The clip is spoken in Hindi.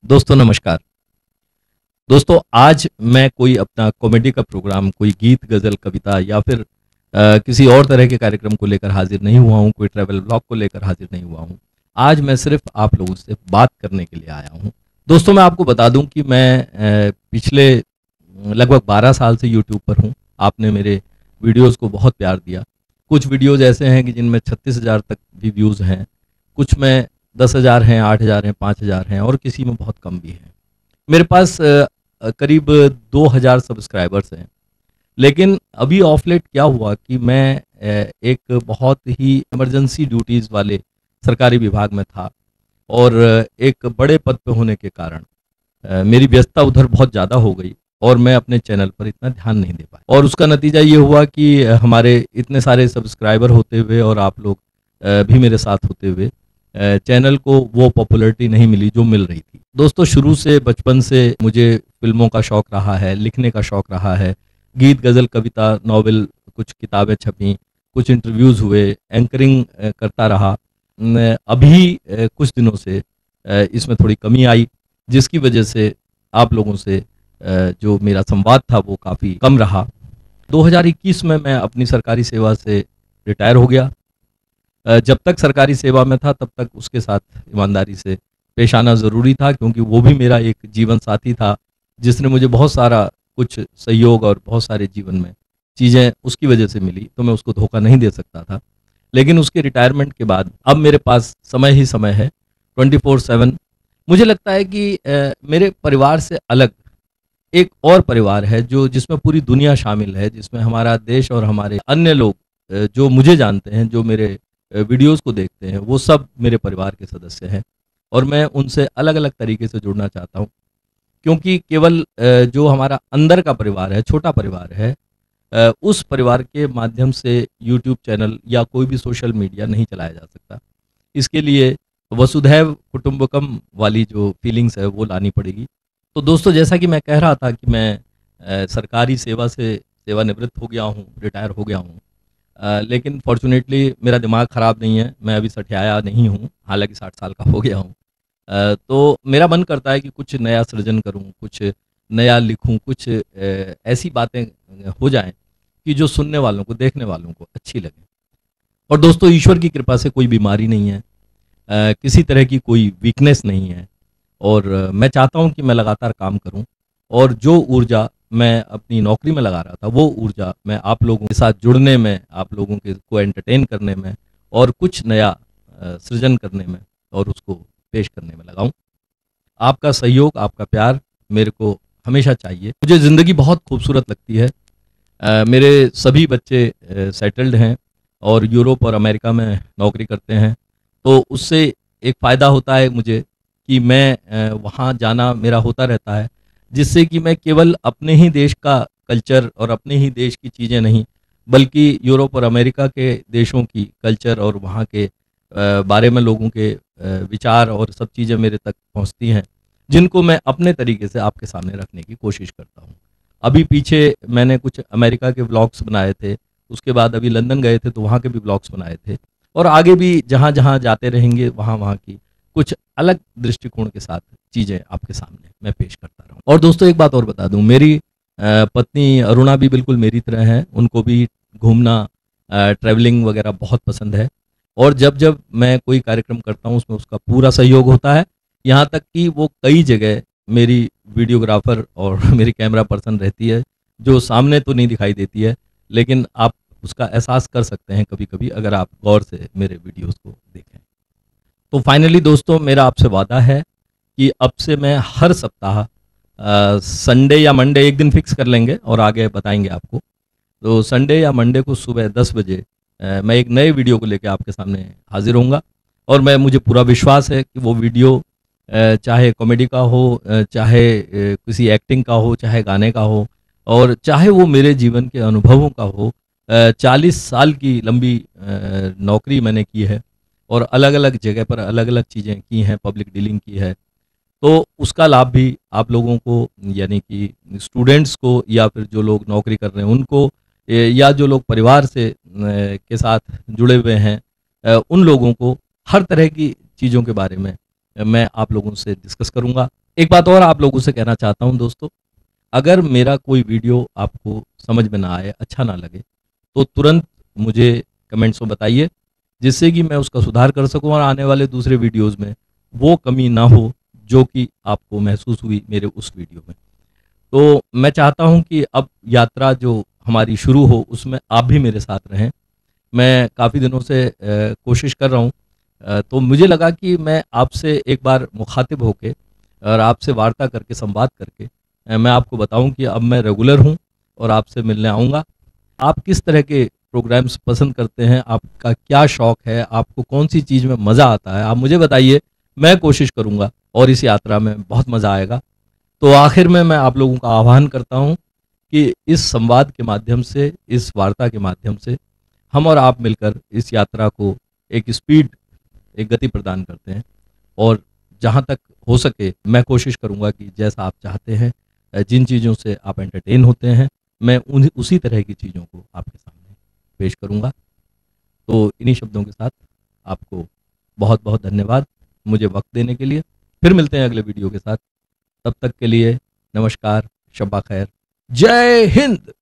दोस्तों नमस्कार। दोस्तों आज मैं कोई अपना कॉमेडी का प्रोग्राम, कोई गीत, गज़ल, कविता या फिर किसी और तरह के कार्यक्रम को लेकर हाज़िर नहीं हुआ हूँ, कोई ट्रैवल व्लॉग को लेकर हाज़िर नहीं हुआ हूँ। आज मैं सिर्फ़ आप लोगों से बात करने के लिए आया हूँ। दोस्तों मैं आपको बता दूँ कि मैं पिछले लगभग 12 साल से यूट्यूब पर हूँ। आपने मेरे वीडियोज़ को बहुत प्यार दिया। कुछ वीडियोज़ ऐसे हैं कि जिनमें 36,000 तक भी व्यूज़ हैं, कुछ में 10,000 हैं, 8,000 हैं, 5,000 हैं और किसी में बहुत कम भी हैं। मेरे पास करीब 2,000 सब्सक्राइबर्स हैं। लेकिन अभी ऑफ लेट क्या हुआ कि मैं एक बहुत ही इमरजेंसी ड्यूटीज़ वाले सरकारी विभाग में था और एक बड़े पद पे होने के कारण मेरी व्यस्तता उधर बहुत ज़्यादा हो गई और मैं अपने चैनल पर इतना ध्यान नहीं दे पाया और उसका नतीजा ये हुआ कि हमारे इतने सारे सब्सक्राइबर होते हुए और आप लोग भी मेरे साथ होते हुए चैनल को वो पॉपुलैरिटी नहीं मिली जो मिल रही थी। दोस्तों शुरू से बचपन से मुझे फिल्मों का शौक रहा है, लिखने का शौक रहा है, गीत, गज़ल, कविता, नॉवेल, कुछ किताबें छपीं, कुछ इंटरव्यूज़ हुए, एंकरिंग करता रहा। अभी कुछ दिनों से इसमें थोड़ी कमी आई जिसकी वजह से आप लोगों से जो मेरा संवाद था वो काफ़ी कम रहा। 2021 में मैं अपनी सरकारी सेवा से रिटायर हो गया। जब तक सरकारी सेवा में था तब तक उसके साथ ईमानदारी से पेश आना ज़रूरी था क्योंकि वो भी मेरा एक जीवन साथी था जिसने मुझे बहुत सारा कुछ सहयोग और बहुत सारे जीवन में चीज़ें उसकी वजह से मिली, तो मैं उसको धोखा नहीं दे सकता था। लेकिन उसके रिटायरमेंट के बाद अब मेरे पास समय ही समय है 24/7। मुझे लगता है कि मेरे परिवार से अलग एक और परिवार है जो जिसमें पूरी दुनिया शामिल है, जिसमें हमारा देश और हमारे अन्य लोग जो मुझे जानते हैं, जो मेरे वीडियोज़ को देखते हैं, वो सब मेरे परिवार के सदस्य हैं और मैं उनसे अलग-अलग तरीके से जुड़ना चाहता हूँ। क्योंकि केवल जो हमारा अंदर का परिवार है, छोटा परिवार है, उस परिवार के माध्यम से यूट्यूब चैनल या कोई भी सोशल मीडिया नहीं चलाया जा सकता। इसके लिए वसुधैव कुटुंबकम वाली जो फीलिंग्स है वो लानी पड़ेगी। तो दोस्तों जैसा कि मैं कह रहा था कि मैं सरकारी सेवा से सेवानिवृत्त हो गया हूँ, रिटायर हो गया हूँ। लेकिन फ़ॉर्च्यूनेटली मेरा दिमाग ख़राब नहीं है, मैं अभी सठियाया नहीं हूँ, हालाँकि 60 साल का हो गया हूँ। तो मेरा मन करता है कि कुछ नया सृजन करूँ, कुछ नया लिखूँ, कुछ ऐसी बातें हो जाएँ कि जो सुनने वालों को, देखने वालों को अच्छी लगें। और दोस्तों ईश्वर की कृपा से कोई बीमारी नहीं है, किसी तरह की कोई वीकनेस नहीं है और मैं चाहता हूँ कि मैं लगातार काम करूँ और जो ऊर्जा मैं अपनी नौकरी में लगा रहा था, वो ऊर्जा मैं आप लोगों के साथ जुड़ने में, आप लोगों के को एंटरटेन करने में और कुछ नया सृजन करने में और उसको पेश करने में लगाऊँ। आपका सहयोग, आपका प्यार मेरे को हमेशा चाहिए। मुझे ज़िंदगी बहुत खूबसूरत लगती है। मेरे सभी बच्चे सेटल्ड हैं और यूरोप और अमेरिका में नौकरी करते हैं, तो उससे एक फ़ायदा होता है मुझे कि मैं वहाँ जाना मेरा होता रहता है, जिससे कि मैं केवल अपने ही देश का कल्चर और अपने ही देश की चीज़ें नहीं, बल्कि यूरोप और अमेरिका के देशों की कल्चर और वहाँ के बारे में लोगों के विचार और सब चीज़ें मेरे तक पहुँचती हैं, जिनको मैं अपने तरीके से आपके सामने रखने की कोशिश करता हूँ। अभी पीछे मैंने कुछ अमेरिका के व्लॉग्स बनाए थे, उसके बाद अभी लंदन गए थे तो वहाँ के भी व्लॉग्स बनाए थे और आगे भी जहाँ-जहाँ जाते रहेंगे वहाँ-वहाँ की कुछ अलग दृष्टिकोण के साथ चीज़ें आपके सामने मैं पेश करता रहूँ। और दोस्तों एक बात और बता दूँ, मेरी पत्नी अरुणा भी बिल्कुल मेरी तरह हैं, उनको भी घूमना ट्रैवलिंग वगैरह बहुत पसंद है और जब-जब मैं कोई कार्यक्रम करता हूँ उसमें उसका पूरा सहयोग होता है। यहाँ तक कि वो कई जगह मेरी वीडियोग्राफ़र और मेरी कैमरा पर्सन रहती है, जो सामने तो नहीं दिखाई देती है, लेकिन आप उसका एहसास कर सकते हैं कभी-कभी अगर आप गौर से मेरे वीडियोज़ को देखें। तो फाइनली दोस्तों मेरा आपसे वादा है कि अब से मैं हर सप्ताह संडे या मंडे एक दिन फिक्स कर लेंगे और आगे बताएँगे आपको। तो संडे या मंडे को सुबह 10 बजे मैं एक नए वीडियो को लेके आपके सामने हाज़िर होऊँगा और मुझे पूरा विश्वास है कि वो वीडियो चाहे कॉमेडी का हो, चाहे किसी एक्टिंग का हो, चाहे गाने का हो और चाहे वो मेरे जीवन के अनुभवों का हो। 40 साल की लंबी नौकरी मैंने की है और अलग-अलग जगह पर अलग-अलग चीज़ें की हैं, पब्लिक डीलिंग की है। तो उसका लाभ भी आप लोगों को यानी कि स्टूडेंट्स को या फिर जो लोग नौकरी कर रहे हैं उनको या जो लोग परिवार से के साथ जुड़े हुए हैं उन लोगों को हर तरह की चीज़ों के बारे में मैं आप लोगों से डिस्कस करूंगा। एक बात और आप लोगों से कहना चाहता हूं दोस्तों, अगर मेरा कोई वीडियो आपको समझ में ना आए, अच्छा ना लगे, तो तुरंत मुझे कमेंट्स में बताइए, जिससे कि मैं उसका सुधार कर सकूं और आने वाले दूसरे वीडियोस में वो कमी ना हो जो कि आपको महसूस हुई मेरे उस वीडियो में। तो मैं चाहता हूं कि अब यात्रा जो हमारी शुरू हो उसमें आप भी मेरे साथ रहें। मैं काफ़ी दिनों से कोशिश कर रहा हूँ, तो मुझे लगा कि मैं आपसे एक बार मुखातिब होके और आपसे वार्ता करके, संवाद करके मैं आपको बताऊं कि अब मैं रेगुलर हूं और आपसे मिलने आऊँगा। आप किस तरह के प्रोग्राम्स पसंद करते हैं, आपका क्या शौक है, आपको कौन-सी चीज़ में मज़ा आता है, आप मुझे बताइए, मैं कोशिश करूँगा और इस यात्रा में बहुत मज़ा आएगा। तो आखिर में मैं आप लोगों का आह्वान करता हूँ कि इस संवाद के माध्यम से, इस वार्ता के माध्यम से हम और आप मिलकर इस यात्रा को एक स्पीड, एक गति प्रदान करते हैं और जहाँ तक हो सके मैं कोशिश करूँगा कि जैसा आप चाहते हैं, जिन चीज़ों से आप एंटरटेन होते हैं, मैं उन्हीं उसी तरह की चीज़ों को आपके सामने पेश करूँगा। तो इन्हीं शब्दों के साथ आपको बहुत-बहुत धन्यवाद मुझे वक़्त देने के लिए। फिर मिलते हैं अगले वीडियो के साथ। तब तक के लिए नमस्कार, शब्बा खैर, जय हिंद।